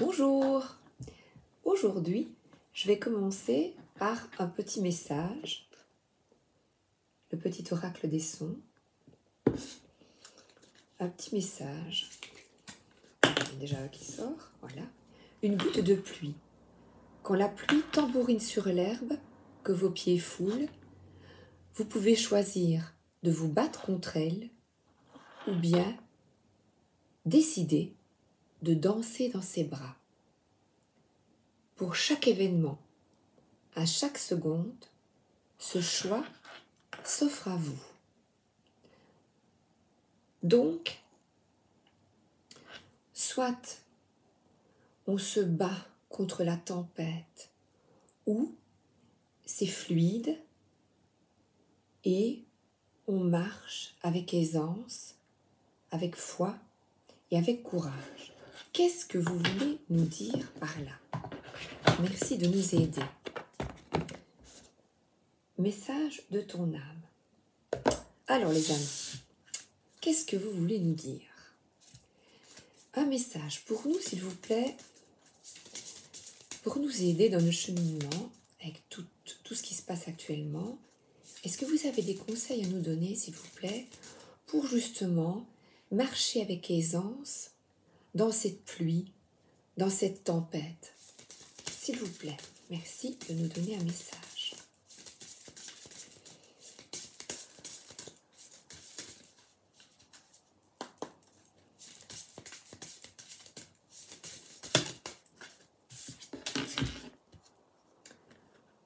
Bonjour! Aujourd'hui, je vais commencer par un petit message, le petit oracle des sons. Un petit message, déjà qui sort, voilà. Une goutte de pluie. Quand la pluie tambourine sur l'herbe que vos pieds foulent, vous pouvez choisir de vous battre contre elle ou bien décider de danser dans ses bras. Pour chaque événement, à chaque seconde, ce choix s'offre à vous. Donc, soit on se bat contre la tempête, ou c'est fluide et on marche avec aisance, avec foi et avec courage. Qu'est-ce que vous voulez nous dire par là? Merci de nous aider. Message de ton âme. Alors les amis, qu'est-ce que vous voulez nous dire? Un message pour nous, s'il vous plaît, pour nous aider dans le cheminement avec tout ce qui se passe actuellement. Est-ce que vous avez des conseils à nous donner, s'il vous plaît, pour justement marcher avec aisance dans cette pluie, dans cette tempête? S'il vous plaît, merci de nous donner un message.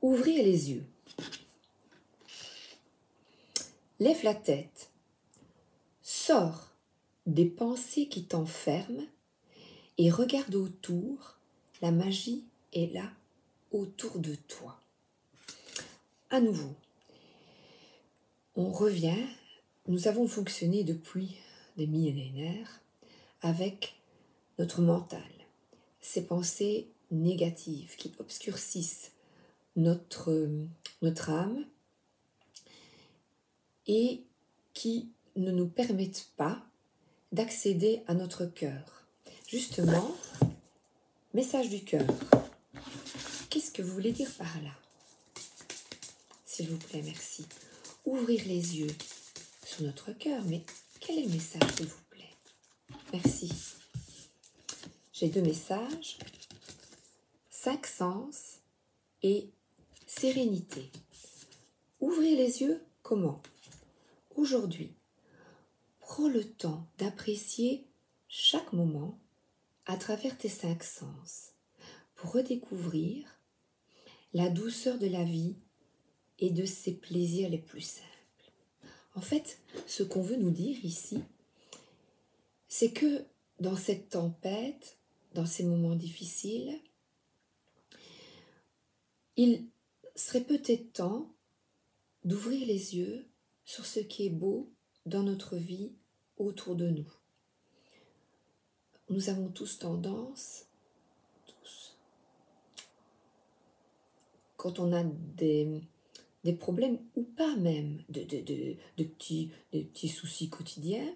Ouvrir les yeux. Lève la tête. Sors des pensées qui t'enferment et regarde autour. La magie est là, autour de toi. À nouveau, on revient. Nous avons fonctionné depuis des millénaires avec notre mental, ces pensées négatives qui obscurcissent notre âme et qui ne nous permettent pas d'accéder à notre cœur. Justement, message du cœur. Qu'est-ce que vous voulez dire par là? S'il vous plaît, merci. Ouvrir les yeux sur notre cœur, mais quel est le message, s'il vous plaît? Merci. J'ai deux messages. 5 sens et sérénité. Ouvrir les yeux, comment? Aujourd'hui, prends le temps d'apprécier chaque moment à travers tes 5 sens pour redécouvrir la douceur de la vie et de ses plaisirs les plus simples. En fait, ce qu'on veut nous dire ici, c'est que dans cette tempête, dans ces moments difficiles, il serait peut-être temps d'ouvrir les yeux sur ce qui est beau dans notre vie autour de nous. Nous avons tous tendance, quand on a des problèmes ou pas même, de petits soucis quotidiens,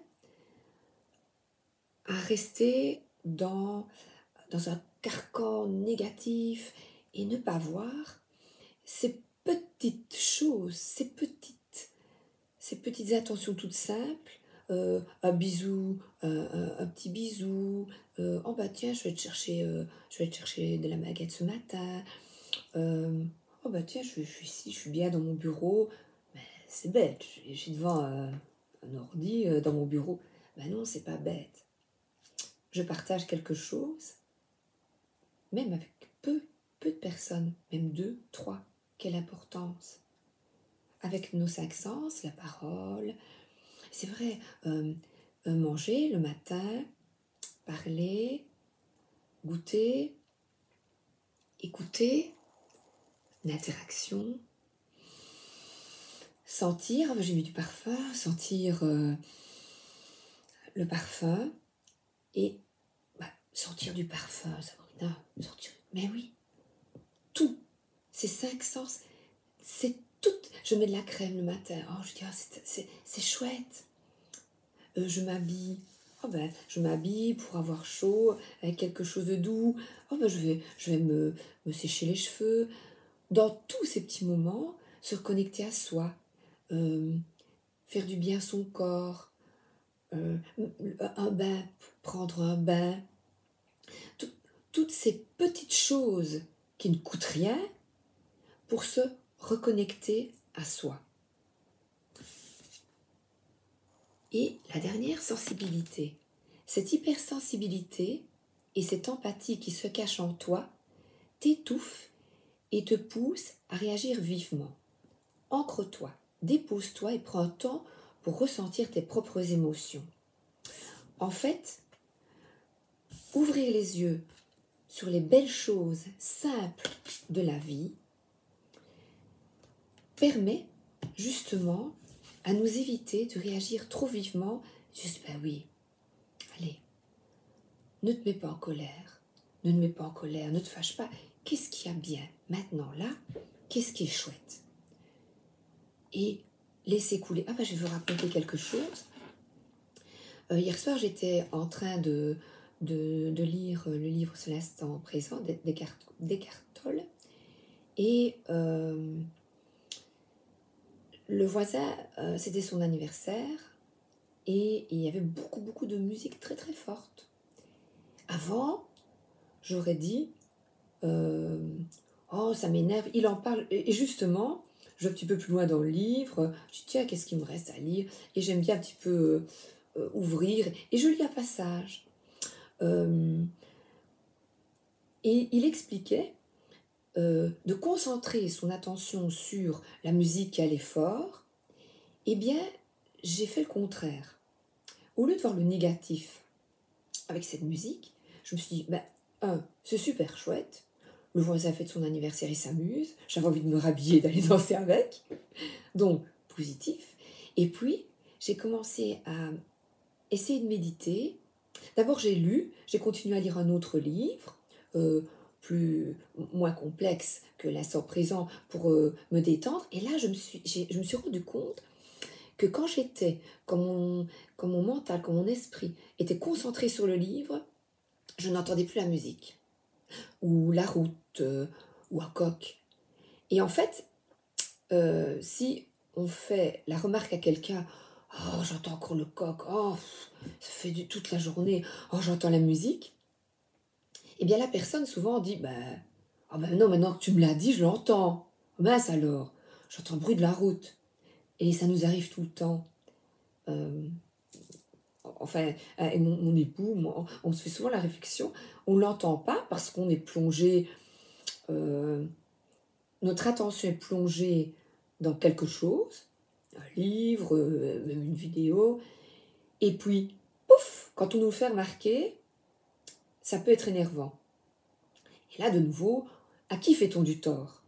à rester dans un carcan négatif et ne pas voir ces petites choses, ces petites attentions toutes simples, un bisou, un petit bisou, oh bah tiens, je vais te chercher de la baguette ce matin, oh bah tiens, je suis ici, je suis bien dans mon bureau, mais c'est bête, je suis devant un ordi dans mon bureau. Ben non, c'est pas bête. Je partage quelque chose, même avec peu de personnes, même 2, 3, quelle importance. Avec nos 5 sens, la parole, c'est vrai, manger le matin, parler, goûter, écouter, l'interaction, sentir, j'ai mis du parfum, sentir le parfum et sentir du parfum, Sabrina, sentir, mais oui, tout, ces 5 sens, c'est tout. Je mets de la crème le matin, oh je dis, c'est chouette, je m'habille, oh ben, je m'habille pour avoir chaud avec quelque chose de doux. Oh ben, je vais me sécher les cheveux. Dans tous ces petits moments, se reconnecter à soi, euh, faire du bien à son corps, un bain, prendre un bain. Tout- Toutes ces petites choses qui ne coûtent rien pour se reconnecter à soi. Et la dernière, sensibilité. Cette hypersensibilité et cette empathie qui se cache en toi t'étouffe et te pousse à réagir vivement. Ancre-toi, dépose-toi et prends un temps pour ressentir tes propres émotions. En fait, ouvrir les yeux sur les belles choses simples de la vie permet justement à nous éviter de réagir trop vivement. Juste, ben oui, allez, ne te mets pas en colère, ne te mets pas en colère, ne te fâche pas. Qu'est-ce qu'il y a bien maintenant là? Qu'est-ce qui est chouette? Et laisser couler. Ah ben je vais vous raconter quelque chose. Hier soir, j'étais en train de lire le livre sur l'instant présent d'Eckhart Tolle. Et le voisin, c'était son anniversaire. Et il y avait beaucoup de musique très très forte. Avant, j'aurais dit, oh ça m'énerve, il en parle. Et justement, je vais un petit peu plus loin dans le livre, je dis tiens, qu'est-ce qu'il me reste à lire? Et j'aime bien un petit peu ouvrir, et je lis un passage. Et il expliquait de concentrer son attention sur la musique qui allait fort. Eh bien, j'ai fait le contraire. Au lieu de voir le négatif avec cette musique, je me suis dit, c'est super chouette. Le voisin fête son anniversaire, il s'amuse. J'avais envie de me rhabiller, d'aller danser avec. Donc, positif. Et puis, j'ai commencé à essayer de méditer. D'abord, j'ai continué à lire un autre livre, moins complexe que l'instant présent pour me détendre. Et là, je me suis rendu compte que quand mon mental, quand mon esprit était concentré sur le livre, je n'entendais plus la musique, ou la route, ou un coq. Et en fait, si on fait la remarque à quelqu'un, oh, j'entends encore le coq, oh, ça fait toute la journée, oh, j'entends la musique, eh bien la personne souvent dit, oh ben non, maintenant que tu me l'as dit, je l'entends. Mince alors, j'entends le bruit de la route. Et ça nous arrive tout le temps. Enfin, avec mon époux, moi, on se fait souvent la réflexion, on ne l'entend pas parce qu'on est plongé, notre attention est plongée dans quelque chose, un livre, même une vidéo, et puis, pouf, quand on nous fait remarquer, ça peut être énervant. Et là, de nouveau, à qui fait-on du tort?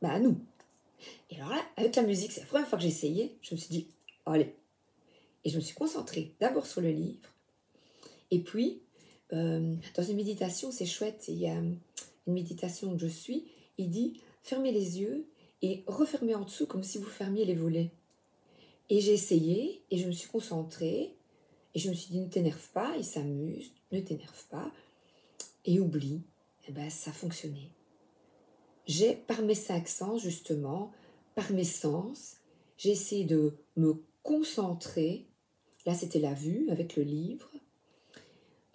À nous. Et alors là, avec la musique, c'est la première fois que j'ai essayé, je me suis dit, oh, allez. Et je me suis concentrée d'abord sur le livre, et puis, dans une méditation, c'est chouette, il y a une méditation que je suis, il dit, fermez les yeux et refermez en dessous comme si vous fermiez les volets. Et j'ai essayé, et je me suis concentrée, et je me suis dit, ne t'énerve pas, il s'amuse, ne t'énerve pas, et oublie, et ça a fonctionné. Par mes 5 sens, justement, par mes sens, j'ai essayé de me concentrer. Là, c'était la vue avec le livre.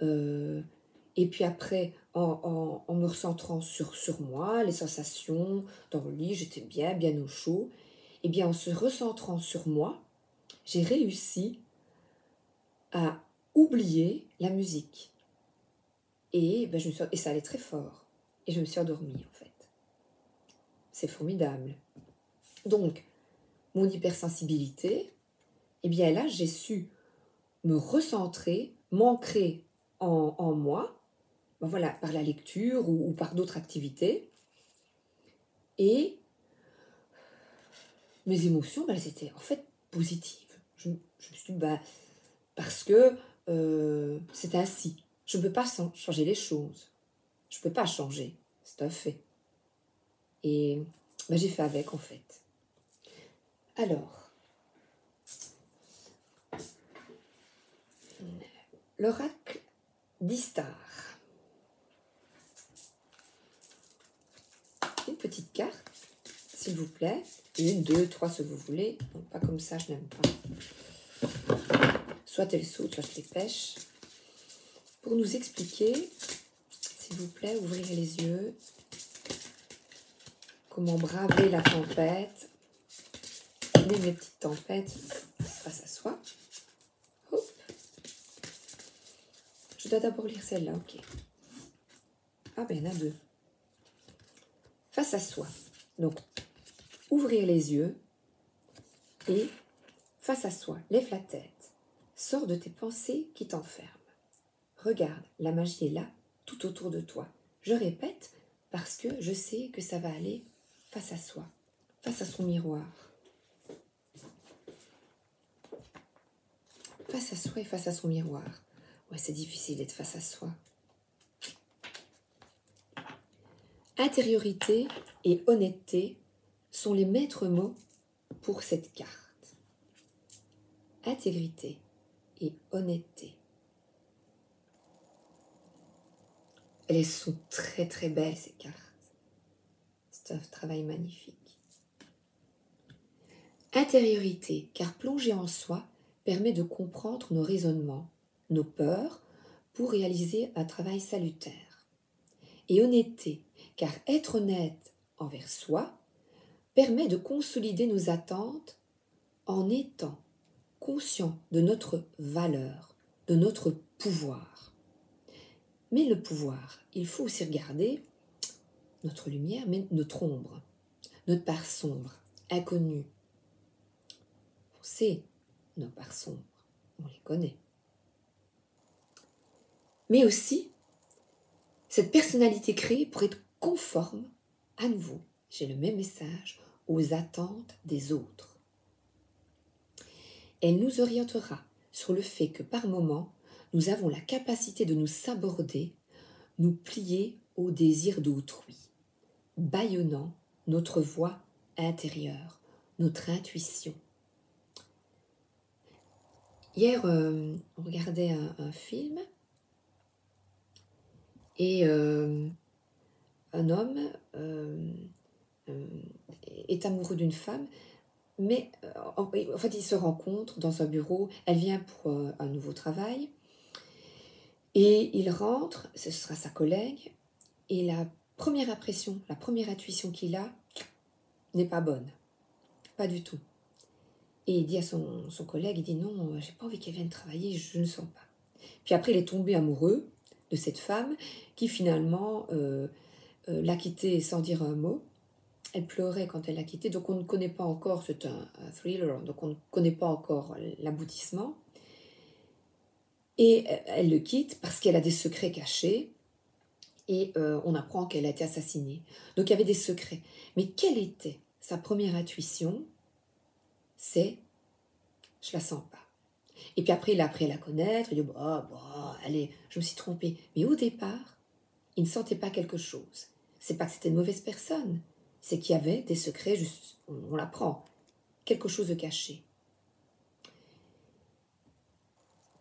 Et puis après, en me recentrant sur moi, les sensations dans le lit, j'étais bien au chaud. Et bien, en se recentrant sur moi, j'ai réussi à oublier la musique. Et ça allait très fort. Et je me suis endormie, en fait. C'est formidable. Donc, mon hypersensibilité, eh bien là, j'ai su me recentrer, m'ancrer en moi, voilà, par la lecture ou par d'autres activités. Et mes émotions, elles étaient en fait positives. Je me suis dit, parce que c'est ainsi. Je ne peux pas changer les choses. Je ne peux pas changer. C'est un fait. Et j'ai fait avec, en fait. Alors, l'oracle d'Istar. Une petite carte, s'il vous plaît. Une, deux, trois, si vous voulez. Non, pas comme ça, je n'aime pas. Soit elle saute, soit je les pêche. Pour nous expliquer, s'il vous plaît, ouvrir les yeux. Comment braver la tempête. Même les petites tempêtes face à soi. Hop. Je dois d'abord lire celle-là, ok. Ah ben il y en a deux. Face à soi. Donc, ouvrir les yeux et face à soi, lève la tête. Sors de tes pensées qui t'enferment. Regarde, la magie est là, tout autour de toi. Je répète parce que je sais que ça va aller face à soi, face à son miroir. Face à soi et face à son miroir. Ouais, c'est difficile d'être face à soi. Intériorité et honnêteté sont les maîtres mots pour cette carte. Intégrité et honnêteté. Elles sont très très belles ces cartes. C'est un travail magnifique. Intériorité, car plonger en soi permet de comprendre nos raisonnements, nos peurs, pour réaliser un travail salutaire. Et honnêteté, car être honnête envers soi permet de consolider nos attentes en étant conscient de notre valeur, de notre pouvoir. Mais le pouvoir, il faut aussi regarder notre lumière, mais notre ombre, notre part sombre, inconnue. On sait nos parts sombres, on les connaît. Mais aussi, cette personnalité créée pour être conforme, à nouveau, j'ai le même message, aux attentes des autres. Elle nous orientera sur le fait que par moments, nous avons la capacité de nous saborder, nous plier aux désirs d'autrui, bâillonnant notre voix intérieure, notre intuition. Hier, on regardait un film et un homme est amoureux d'une femme, mais en fait, ils se rencontrent dans un bureau. Elle vient pour un nouveau travail et il rentre, ce sera sa collègue, et la première impression, la première intuition qu'il a n'est pas bonne, pas du tout. Et il dit à son collègue, il dit non, j'ai pas envie qu'elle vienne travailler, je ne sens pas. Puis après, il est tombé amoureux de cette femme qui finalement l'a quitté sans dire un mot. Elle pleurait quand elle l'a quitté, donc on ne connaît pas encore, c'est un thriller, donc on ne connaît pas encore l'aboutissement. Et elle le quitte parce qu'elle a des secrets cachés et on apprend qu'elle a été assassinée. Donc il y avait des secrets. Mais quelle était sa première intuition? C'est « je la sens pas ». Et puis après, il a appris à la connaître, il dit allez, je me suis trompée. Mais au départ, il ne sentait pas quelque chose. C'est pas que c'était une mauvaise personne, c'est qu'il y avait des secrets, juste, on l'apprend, quelque chose de caché.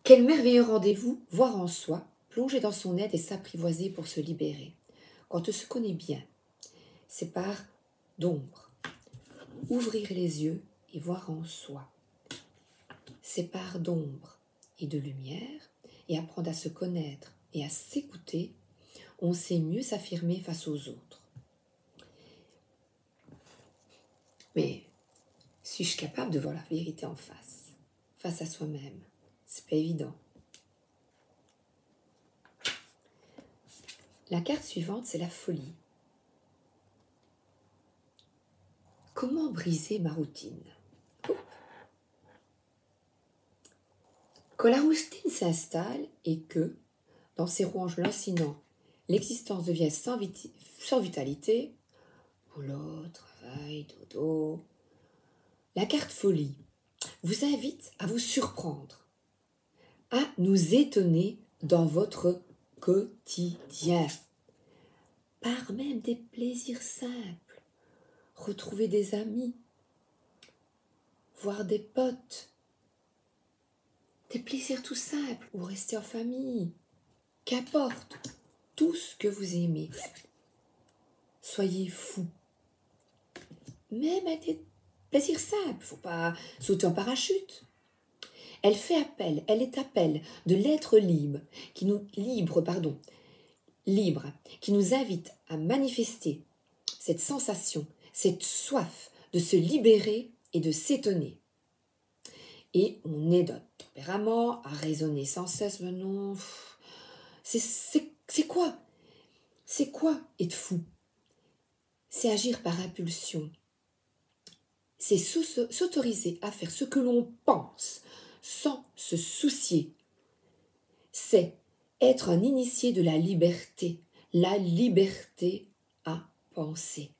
Quel merveilleux rendez-vous, voir en soi, plonger dans son aide et s'apprivoiser pour se libérer. Quand on se connaît bien, c'est par d'ombre. Ouvrir les yeux et voir en soi. C'est par d'ombre et de lumière, et apprendre à se connaître et à s'écouter, on sait mieux s'affirmer face aux autres. Mais suis-je capable de voir la vérité en face, face à soi-même? C'est pas évident. La carte suivante, c'est la folie. Comment briser ma routine? Quand la routine s'installe et que, dans ses rouages lancinants, l'existence devient sans vitalité, boulot, travail, dodo, la carte folie vous invite à vous surprendre, à nous étonner dans votre quotidien, par même des plaisirs simples, retrouver des amis, voir des potes, des plaisirs tout simples, ou rester en famille. Qu'importe, tout ce que vous aimez. Soyez fous. Même à des plaisirs simples, il ne faut pas sauter en parachute. Elle est appel de l'être libre, libre, qui nous invite à manifester cette sensation, cette soif de se libérer et de s'étonner. Et on est d'un tempérament à raisonner sans cesse, mais non, c'est quoi? C'est quoi être fou? C'est agir par impulsion. C'est s'autoriser à faire ce que l'on pense sans se soucier. C'est être un initié de la liberté à penser.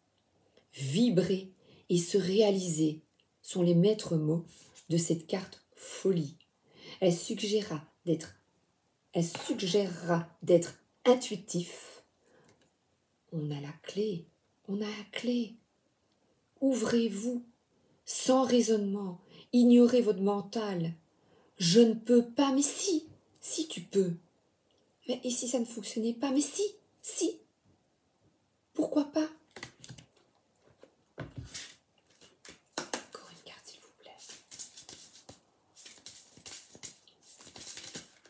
Vibrer et se réaliser sont les maîtres mots de cette carte folie. Elle suggérera d'être intuitif. On a la clé. Ouvrez-vous, sans raisonnement, ignorez votre mental. Je ne peux pas, mais si tu peux. Mais et si ça ne fonctionnait pas, mais si. Pourquoi pas? Encore une carte, s'il vous plaît.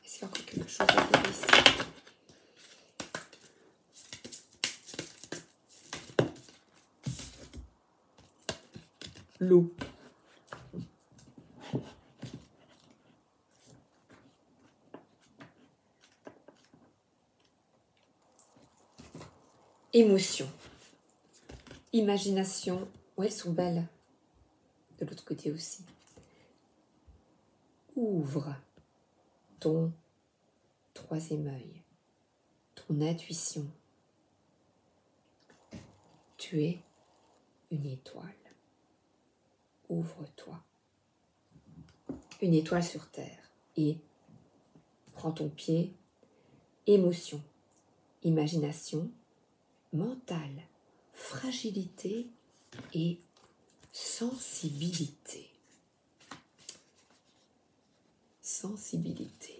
Est-ce qu'il y a encore quelque chose à dire ici? L'eau. Émotion. Imagination. Ouais, elles sont belles. De l'autre côté aussi. Ouvre ton troisième œil, ton intuition. Tu es une étoile. Ouvre-toi. Une étoile sur terre. Et prends ton pied. Émotion, imagination, mental, fragilité et sensibilité. Sensibilité.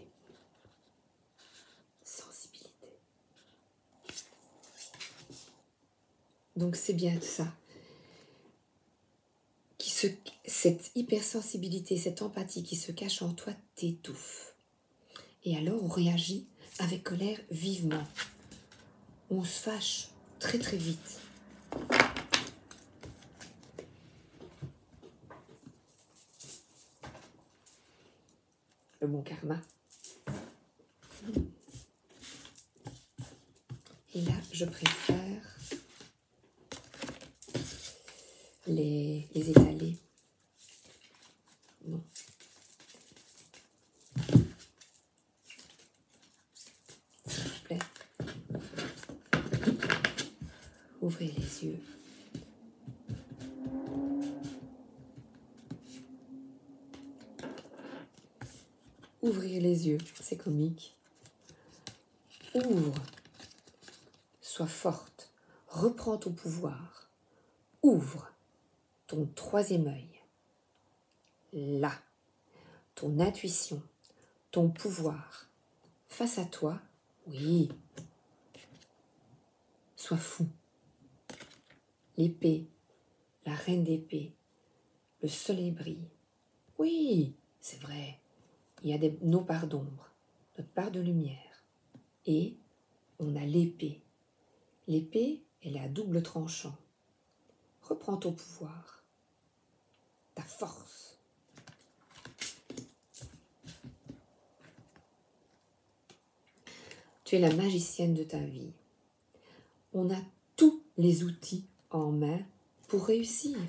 Donc c'est bien ça. Cette hypersensibilité, cette empathie qui se cache en toi t'étouffe. Et alors on réagit avec colère vivement. On se fâche très très vite. Le bon karma. Et là, je préfère les étaler. Non. S'il vous plaît. Ouvrez les yeux. Ouvrir les yeux, c'est comique. Ouvre. Sois forte. Reprends ton pouvoir. Ouvre ton troisième œil. Là. Ton intuition. Ton pouvoir. Face à toi, oui. Sois fou. L'épée. La reine d'épée. Le soleil brille. Oui, c'est vrai. Il y a nos parts d'ombre, notre part de lumière. Et on a l'épée. L'épée, elle est à double tranchant. Reprends ton pouvoir, ta force. Tu es la magicienne de ta vie. On a tous les outils en main pour réussir.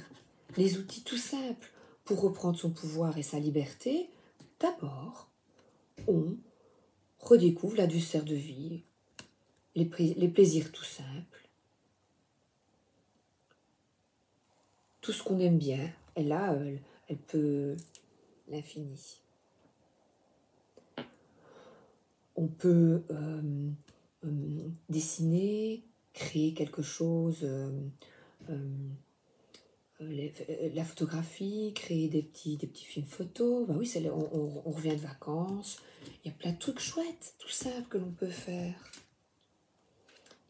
Les outils tout simples pour reprendre son pouvoir et sa liberté. D'abord, on redécouvre la douceur de vie, les plaisirs tout simples. Tout ce qu'on aime bien, et là, elle peut l'infini. On peut dessiner, créer quelque chose la photographie, créer des petits films photos. Ben oui, on revient de vacances. Il y a plein de trucs chouettes, tout simples que l'on peut faire.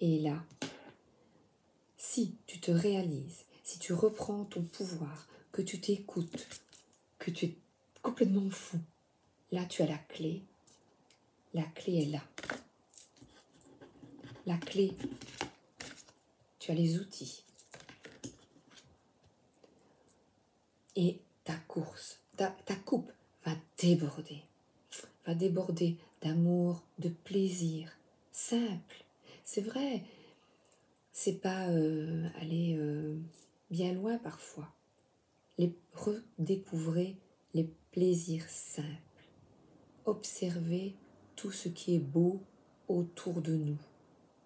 Et là, si tu te réalises, si tu reprends ton pouvoir, que tu t'écoutes, que tu es complètement fou, là tu as la clé. La clé est là. La clé, tu as les outils. Et ta course, ta coupe va déborder. Va déborder d'amour, de plaisir, simple. C'est vrai, c'est pas aller bien loin parfois. Redécouvrez les plaisirs simples. Observez tout ce qui est beau autour de nous.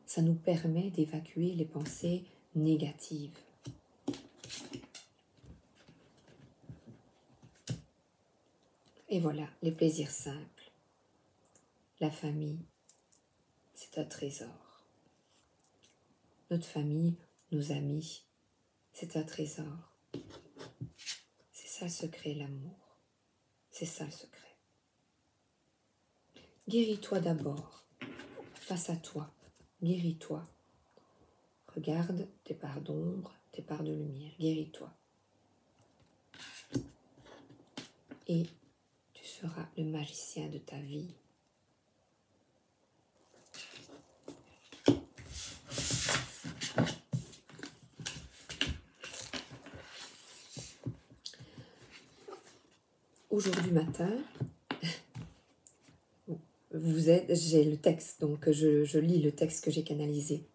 Ça nous permet d'évacuer les pensées négatives. Et voilà, les plaisirs simples. La famille, c'est un trésor. Notre famille, nos amis, c'est un trésor. C'est ça le secret, l'amour. C'est ça le secret. Guéris-toi d'abord, face à toi. Guéris-toi. Regarde tes parts d'ombre, tes parts de lumière. Guéris-toi. Et tu seras le magicien de ta vie. Aujourd'hui matin, j'ai le texte, donc je lis le texte que j'ai canalisé.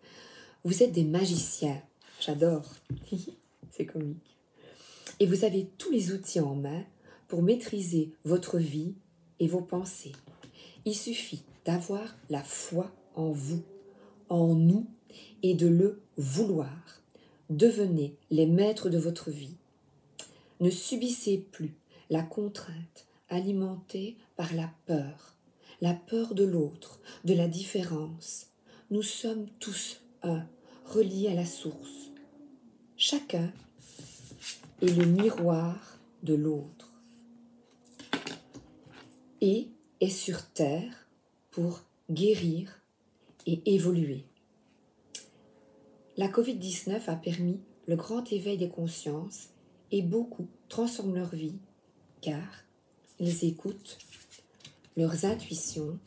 Vous êtes des magiciens, j'adore, c'est comique. Et vous avez tous les outils en main pour maîtriser votre vie et vos pensées. Il suffit d'avoir la foi en vous, en nous, et de le vouloir. Devenez les maîtres de votre vie. Ne subissez plus la contrainte alimentée par la peur de l'autre, de la différence. Nous sommes tous un, reliés à la source. Chacun est le miroir de l'autre et est sur terre pour guérir et évoluer. La Covid-19 a permis le grand éveil des consciences et beaucoup transforment leur vie car ils écoutent leurs intuitions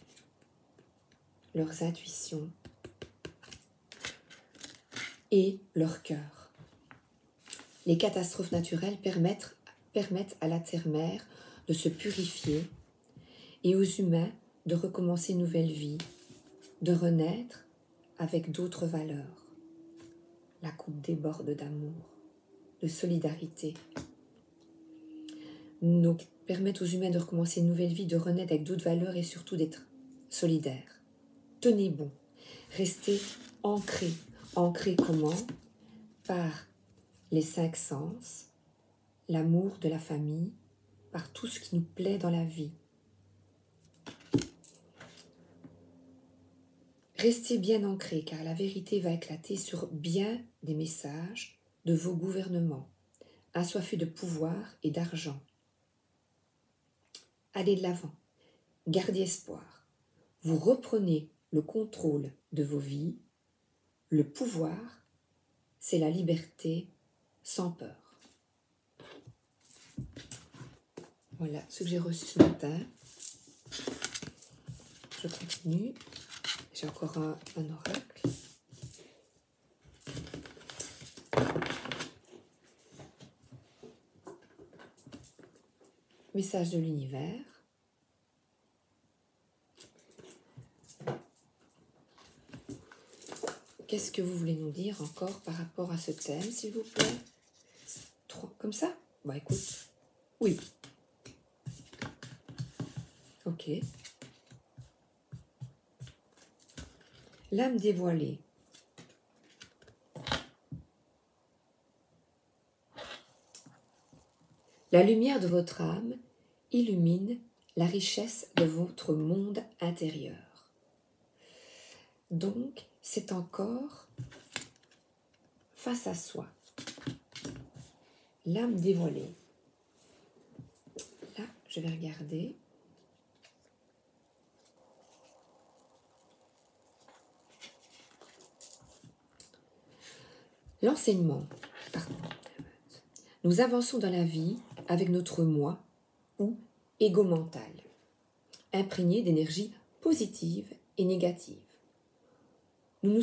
et leur cœur. Les catastrophes naturelles permettent à la terre-mère de se purifier et aux humains de recommencer une nouvelle vie, de renaître avec d'autres valeurs. La coupe déborde d'amour, de solidarité. Nous permettent aux humains de recommencer une nouvelle vie, de renaître avec d'autres valeurs et surtout d'être solidaires. Tenez bon, restez ancrés. Ancrés comment? Par les 5 sens, l'amour de la famille, par tout ce qui nous plaît dans la vie. Restez bien ancrés car la vérité va éclater sur bien des messages de vos gouvernements, assoiffés de pouvoir et d'argent. Allez de l'avant, gardez espoir. Vous reprenez le contrôle de vos vies. Le pouvoir, c'est la liberté sans peur. Voilà ce que j'ai reçu ce matin. Je continue. J'ai encore un oracle. Message de l'univers. Qu'est-ce que vous voulez nous dire encore par rapport à ce thème, s'il vous plaît? 3, comme ça? Bah écoute, oui. Ok. L'âme dévoilée. La lumière de votre âme illumine la richesse de votre monde intérieur. Donc, c'est encore face à soi. L'âme dévoilée. Là, je vais regarder. L'enseignement. Nous avançons dans la vie avec notre moi ou ego mental, imprégné d'énergie positive et négative. Mais nous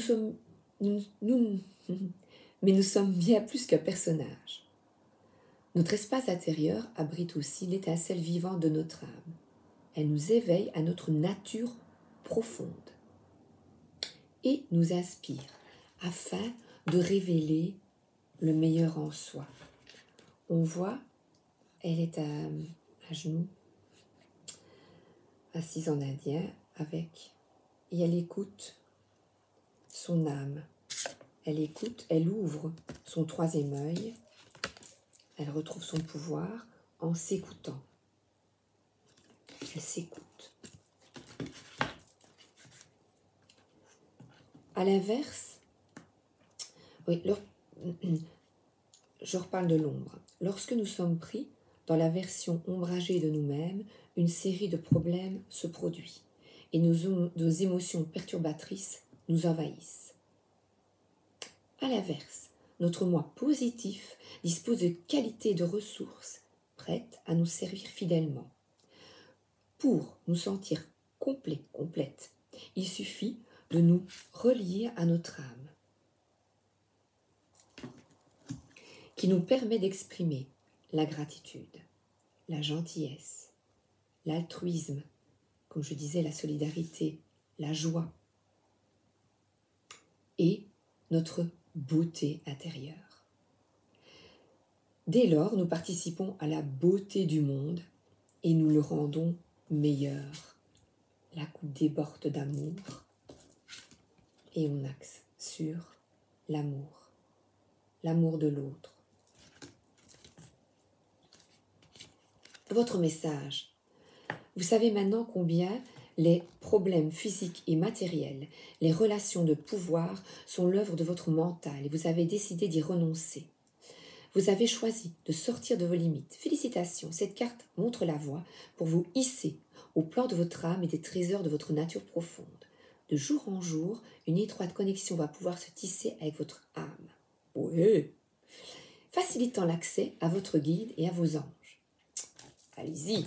sommes bien plus qu'un personnage. Notre espace intérieur abrite aussi l'étincelle vivante de notre âme. Elle nous éveille à notre nature profonde et nous inspire afin de révéler le meilleur en soi. On voit, elle est à genoux, assise en indien, et elle écoute son âme. Elle écoute, elle ouvre son troisième œil, elle retrouve son pouvoir en s'écoutant. Elle s'écoute. À l'inverse, oui, je reparle de l'ombre. Lorsque nous sommes pris dans la version ombragée de nous-mêmes, une série de problèmes se produit et nos émotions perturbatrices nous envahissent. À l'inverse, notre moi positif dispose de qualités et de ressources prêtes à nous servir fidèlement. Pour nous sentir complètes, il suffit de nous relier à notre âme, qui nous permet d'exprimer la gratitude, la gentillesse, l'altruisme, comme je disais, la solidarité, la joie et notre beauté intérieure. Dès lors, nous participons à la beauté du monde et nous le rendons meilleur. La coupe déborde d'amour et on axe sur l'amour de l'autre. Votre message. Vous savez maintenant combien les problèmes physiques et matériels, les relations de pouvoir sont l'œuvre de votre mental et vous avez décidé d'y renoncer. Vous avez choisi de sortir de vos limites. Félicitations, cette carte montre la voie pour vous hisser au plan de votre âme et des trésors de votre nature profonde. De jour en jour, une étroite connexion va pouvoir se tisser avec votre âme. Oui. Facilitant l'accès à votre guide et à vos anges. Allez-y.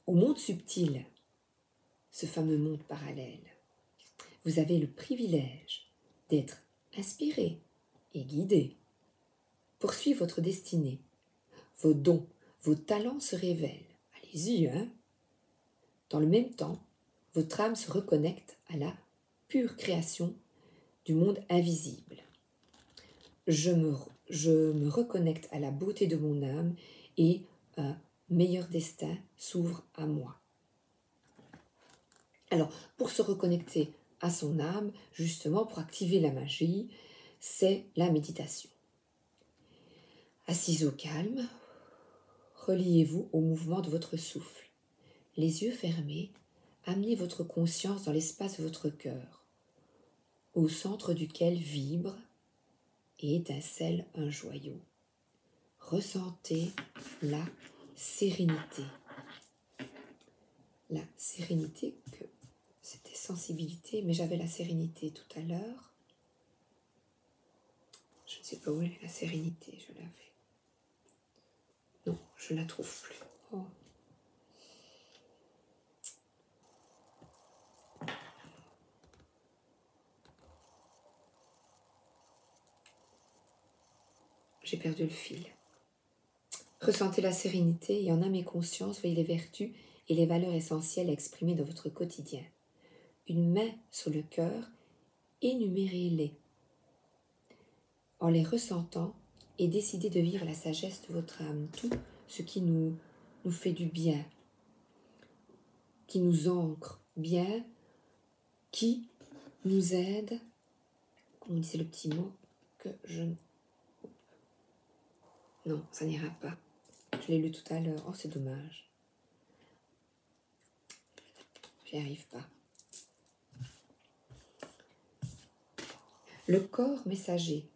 Au monde subtil, ce fameux monde parallèle, vous avez le privilège d'être inspiré et guidé. Poursuivez votre destinée. Vos dons, vos talents se révèlent. Allez-y, hein. Dans le même temps, votre âme se reconnecte à la pure création du monde invisible. Je me reconnecte à la beauté de mon âme et un meilleur destin s'ouvre à moi. Alors, pour se reconnecter à son âme, justement, pour activer la magie, c'est la méditation. Assise au calme, reliez-vous au mouvement de votre souffle. Les yeux fermés, amenez votre conscience dans l'espace de votre cœur, au centre duquel vibre et étincelle un joyau. Ressentez la sérénité. La sérénité, que c'était sensibilité, mais j'avais la sérénité tout à l'heure. Je ne sais pas où est la sérénité, je l'avais. Non, je ne la trouve plus. Oh. J'ai perdu le fil. Ressentez la sérénité et en âme et conscience, voyez les vertus et les valeurs essentielles exprimées dans votre quotidien. Une main sur le cœur, énumérez-les. En les ressentant et décidez de vivre la sagesse de votre âme, tout ce qui nous fait du bien, qui nous ancre bien, qui nous aide, comme on disait le petit mot, que je... Non, ça n'ira pas. Je l'ai lu tout à l'heure. Oh, c'est dommage. J'y arrive pas. Le corps messager.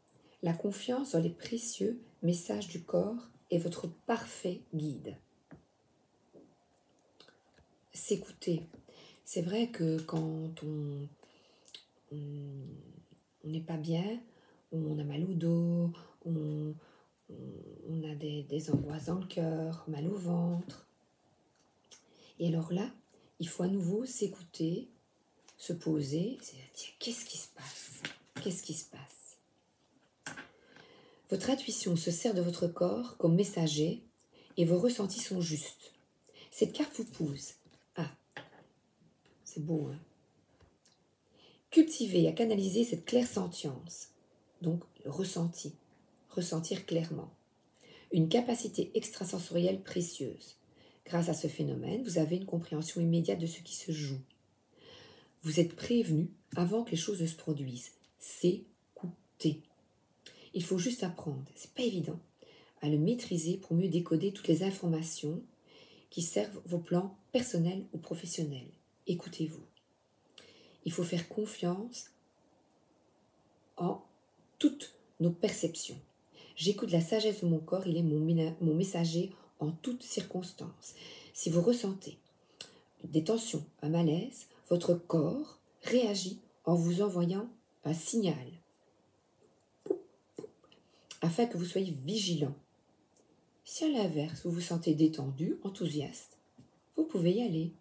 La confiance dans les précieux messages du corps est votre parfait guide. S'écouter. C'est vrai que quand on n'est pas bien, on a mal au dos, on a des angoisses dans le cœur, mal au ventre. Et alors là, il faut à nouveau s'écouter, se poser, se dire qu'est-ce qui se passe? Qu'est-ce qui se passe? Votre intuition se sert de votre corps comme messager et vos ressentis sont justes. Cette carte vous pousse. Ah, c'est beau, hein? Cultiver à canaliser cette clairsentience, donc le ressenti, ressentir clairement. Une capacité extrasensorielle précieuse. Grâce à ce phénomène, vous avez une compréhension immédiate de ce qui se joue. Vous êtes prévenu avant que les choses ne se produisent. S'écouter. Il faut juste apprendre, c'est pas évident, à le maîtriser pour mieux décoder toutes les informations qui servent vos plans personnels ou professionnels. Écoutez-vous. Il faut faire confiance en toutes nos perceptions. J'écoute la sagesse de mon corps, il est mon messager en toutes circonstances. Si vous ressentez des tensions, un malaise, votre corps réagit en vous envoyant un signal afin que vous soyez vigilant. Si à l'inverse, vous vous sentez détendu, enthousiaste, vous pouvez y aller.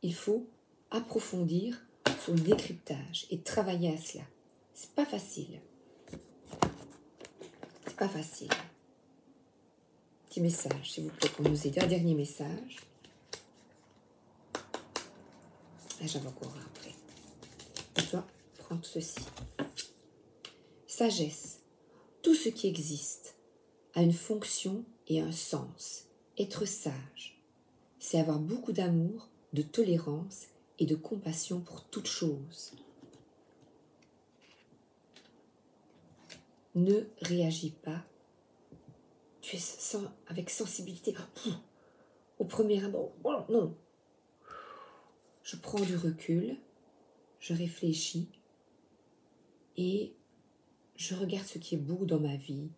Il faut approfondir son décryptage et travailler à cela. C'est pas facile. C'est pas facile. Petit message, s'il vous plaît, pour nous aider. Un dernier message. Là, j'avais encore un après. Je dois prendre ceci. Sagesse. Tout ce qui existe a une fonction et un sens. Être sage, c'est avoir beaucoup d'amour, de tolérance et de compassion pour toute chose. Ne réagis pas. Tu es avec sensibilité. Au premier abord, oh, non. Je prends du recul, je réfléchis et je regarde ce qui est beau dans ma vie,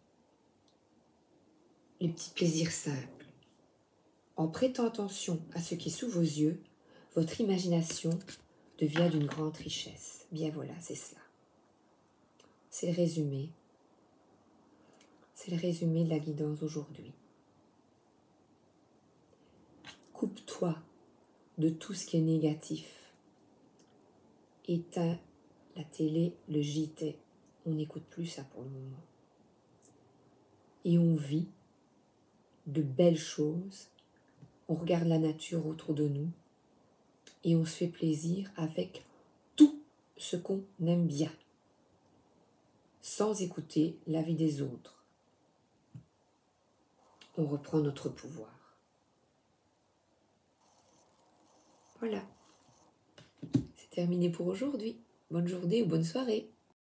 les petits plaisirs simples. En prêtant attention à ce qui est sous vos yeux, votre imagination devient d'une grande richesse. Bien voilà, c'est cela. C'est le résumé. C'est le résumé de la guidance aujourd'hui. Coupe-toi de tout ce qui est négatif. Éteins la télé, le JT. On n'écoute plus ça pour le moment. Et on vit de belles choses. On regarde la nature autour de nous. Et on se fait plaisir avec tout ce qu'on aime bien. Sans écouter l'avis des autres. On reprend notre pouvoir. Voilà. C'est terminé pour aujourd'hui. Bonne journée ou bonne soirée.